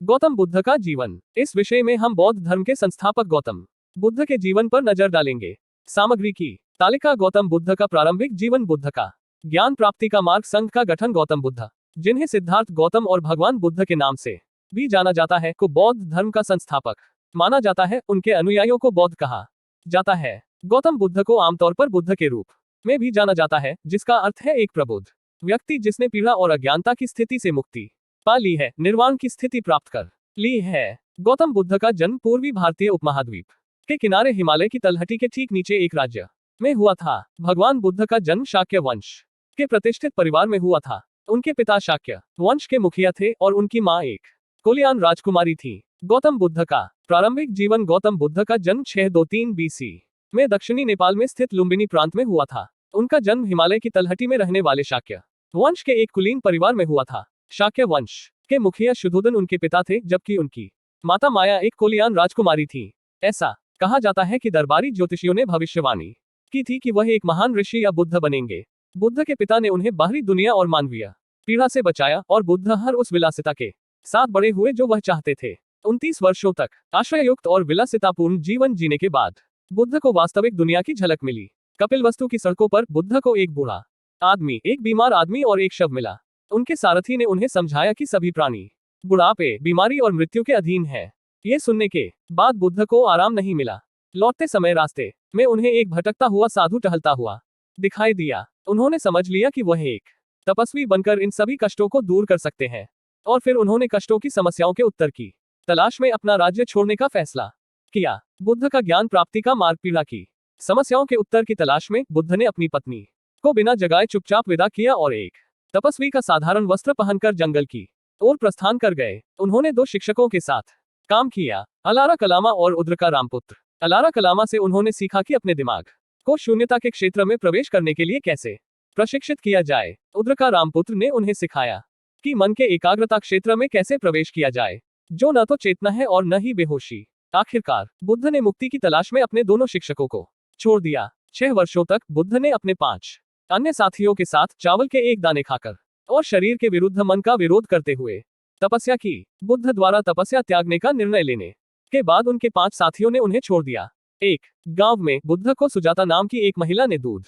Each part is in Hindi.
गौतम बुद्ध का जीवन। इस विषय में हम बौद्ध धर्म के संस्थापक गौतम बुद्ध के जीवन पर नजर डालेंगे। सामग्री की तालिका। गौतम बुद्ध का प्रारंभिक जीवन। बुद्ध का ज्ञान प्राप्ति का मार्ग। संघ का गठन। गौतम बुद्ध, जिन्हें सिद्धार्थ गौतम और भगवान बुद्ध के नाम से भी जाना जाता है, को बौद्ध धर्म का संस्थापक माना जाता है। उनके अनुयायियों को बौद्ध कहा जाता है। गौतम बुद्ध को आमतौर पर बुद्ध के रूप में भी जाना जाता है, जिसका अर्थ है एक प्रबुद्ध व्यक्ति जिसने पीड़ा और अज्ञानता की स्थिति से मुक्ति पा ली है, निर्वाण की स्थिति प्राप्त कर ली है। गौतम बुद्ध का जन्म पूर्वी भारतीय उपमहाद्वीप के किनारे हिमालय की तलहटी के ठीक नीचे एक राज्य में हुआ था। भगवान बुद्ध का जन्म शाक्य वंश के प्रतिष्ठित परिवार में हुआ था। उनके पिता शाक्य वंश के मुखिया थे और उनकी मां एक कोलियान राजकुमारी थी। गौतम बुद्ध का प्रारंभिक जीवन। गौतम बुद्ध का जन्म 623 बीसी में दक्षिणी नेपाल में स्थित लुम्बिनी प्रांत में हुआ था। उनका जन्म हिमालय की तलहटी में रहने वाले शाक्य वंश के एक कुलीन परिवार में हुआ था। शाक्य वंश के मुखिया शुद्धोधन उनके पिता थे, जबकि उनकी माता माया एक कोलियान राजकुमारी थी। ऐसा कहा जाता है कि दरबारी ज्योतिषियों ने भविष्यवाणी की थी कि वह एक महान ऋषि या बुद्ध बनेंगे। बुद्ध के पिता ने उन्हें बाहरी दुनिया और मानवीय पीड़ा से बचाया और बुद्ध हर उस विलासिता के साथ बड़े हुए जो वह चाहते थे। 29 वर्षों तक आश्रययुक्त और विलासितापूर्ण जीवन जीने के बाद बुद्ध को वास्तविक दुनिया की झलक मिली। कपिलवस्तु की सड़कों पर बुद्ध को एक बूढ़ा आदमी, एक बीमार आदमी और एक शव मिला। उनके सारथी ने उन्हें समझाया कि सभी प्राणी बुढ़ापे, बीमारी और मृत्यु के अधीन है। ये सुनने के बाद बुद्ध को आराम नहीं मिला। लौटते समय रास्ते में उन्हें एक भटकता हुआ साधु टहलता हुआ दिखाई दिया। उन्होंने समझ लिया कि वह एक तपस्वी बनकर इन सभी कष्टों को दूर कर सकते हैं, और फिर उन्होंने कष्टों की समस्याओं के उत्तर की तलाश में अपना राज्य छोड़ने का फैसला किया। बुद्ध का ज्ञान प्राप्ति का मार्ग। पीड़ा की समस्याओं के उत्तर की तलाश में बुद्ध ने अपनी पत्नी को बिना जगाए चुपचाप विदा किया और एक तपस्वी का साधारण वस्त्र पहनकर जंगल की ओर प्रस्थान कर गए। उन्होंने 2 शिक्षकों के साथ काम किया, अलारा कलामा और उद्रका रामपुत्र। अलारा कलामा से उन्होंने सीखा कि अपने दिमाग को शून्यता के क्षेत्र में प्रवेश करने के लिए कैसे प्रशिक्षित किया जाए। उद्रका रामपुत्र ने उन्हें सिखाया कि मन के एकाग्रता क्षेत्र में कैसे प्रवेश किया जाए, जो न तो चेतना है और न ही बेहोशी। आखिरकार बुद्ध ने मुक्ति की तलाश में अपने दोनों शिक्षकों को छोड़ दिया। 6 वर्षों तक बुद्ध ने अपने 5 अन्य साथियों के साथ चावल के एक दाने खाकर और शरीर के विरुद्ध मन का विरोध करते हुए तपस्या की। बुद्ध द्वारा तपस्या त्यागने का निर्णय लेने के बाद उनके 5 साथियों ने उन्हें छोड़ दिया। एक गांव में बुद्ध को सुजाता नाम की एक महिला ने दूध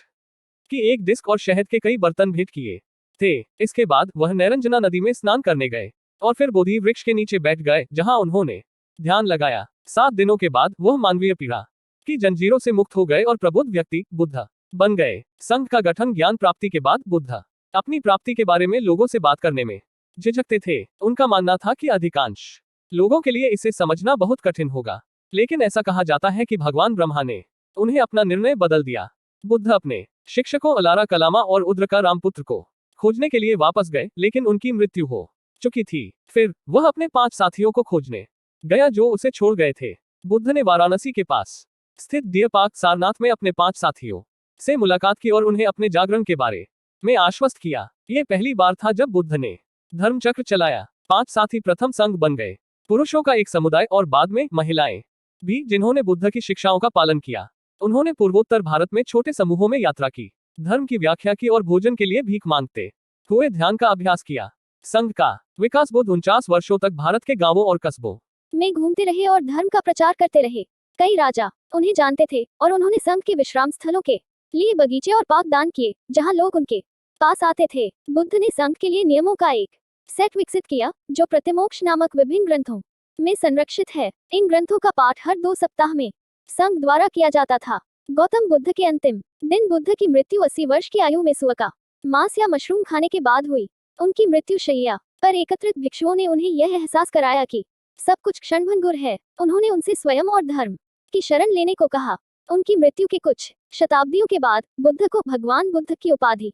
की एक डिस्क और शहद के कई बर्तन भेंट किए थे। इसके बाद वह नैरंजना नदी में स्नान करने गए और फिर बोधि वृक्ष के नीचे बैठ गए, जहां उन्होंने ध्यान लगाया। 7 दिनों के बाद वह मानवीय पीड़ा की जंजीरों से मुक्त हो गए और प्रबुद्ध व्यक्ति बुद्ध बन गए। संघ का गठन। ज्ञान प्राप्ति के बाद बुद्ध अपनी प्राप्ति के बारे में लोगों से बात करने में झिझकते थे। उनका मानना था कि अधिकांश लोगों के लिए इसे समझना बहुत कठिन होगा, लेकिन ऐसा कहा जाता है कि भगवान ब्रह्मा ने उन्हें अपना निर्णय बदल दिया। बुद्ध अपने शिक्षकों अलारा कलामा और उद्रका रामपुत्र को खोजने के लिए वापस गए, लेकिन उनकी मृत्यु हो चुकी थी। फिर वह अपने 5 साथियों को खोजने गया जो उसे छोड़ गए थे। बुद्ध ने वाराणसी के पास स्थित डियर पार्क सारनाथ में अपने 5 साथियों से मुलाकात की और उन्हें अपने जागरण के बारे में आश्वस्त किया। यह पहली बार था जब बुद्ध ने धर्मचक्र चलाया। 5 साथी प्रथम संघ बन गए, पुरुषों का एक समुदाय और बाद में महिलाएं भी, जिन्होंने बुद्ध की शिक्षाओं का पालन किया। उन्होंने पूर्वोत्तर भारत में छोटे समूहों में यात्रा की, धर्म की व्याख्या की और भोजन के लिए भीख मांगते हुए ध्यान का अभ्यास किया। संघ का विकास। बुद्ध 49 वर्षों तक भारत के गांवों और कस्बों में घूमते रहे और धर्म का प्रचार करते रहे। कई राजा उन्हें जानते थे और उन्होंने संघ के विश्राम स्थलों के लिए बगीचे और पार्क दान किए, जहां लोग उनके पास आते थे। बुद्ध ने संघ के लिए नियमों का एक सेट विकसित किया, जो प्रतिमोक्ष नामक विभिन्न ग्रंथों में संरक्षित है। इन ग्रंथों का पाठ हर 2 सप्ताह में संघ द्वारा किया जाता था। गौतम बुद्ध के अंतिम दिन। बुद्ध की मृत्यु 80 वर्ष की आयु में सुअर का मांस या मशरूम खाने के बाद हुई। उनकी मृत्यु शैया पर एकत्रित भिक्षुओं ने उन्हें यह एहसास कराया कि सब कुछ क्षणभंगुर है। उन्होंने उनसे स्वयं और धर्म की शरण लेने को कहा। उनकी मृत्यु के कुछ शताब्दियों के बाद बुद्ध को भगवान बुद्ध की उपाधि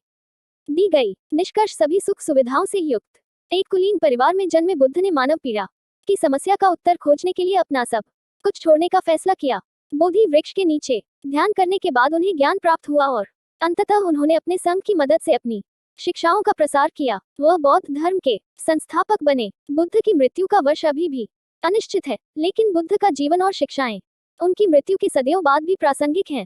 दी गई। निष्कर्ष। सभी सुख सुविधाओं से युक्त एक कुलीन परिवार में जन्मे बुद्ध ने मानव पीड़ा की समस्या का उत्तर खोजने के लिए अपना सब कुछ छोड़ने का फैसला किया। बोधि वृक्ष के नीचे ध्यान करने के बाद उन्हें ज्ञान प्राप्त हुआ और अंततः उन्होंने अपने संघ की मदद से अपनी शिक्षाओं का प्रसार किया। वह बौद्ध धर्म के संस्थापक बने। बुद्ध की मृत्यु का वर्ष अभी भी अनिश्चित है, लेकिन बुद्ध का जीवन और शिक्षाएं उनकी मृत्यु के सदियों बाद भी प्रासंगिक हैं।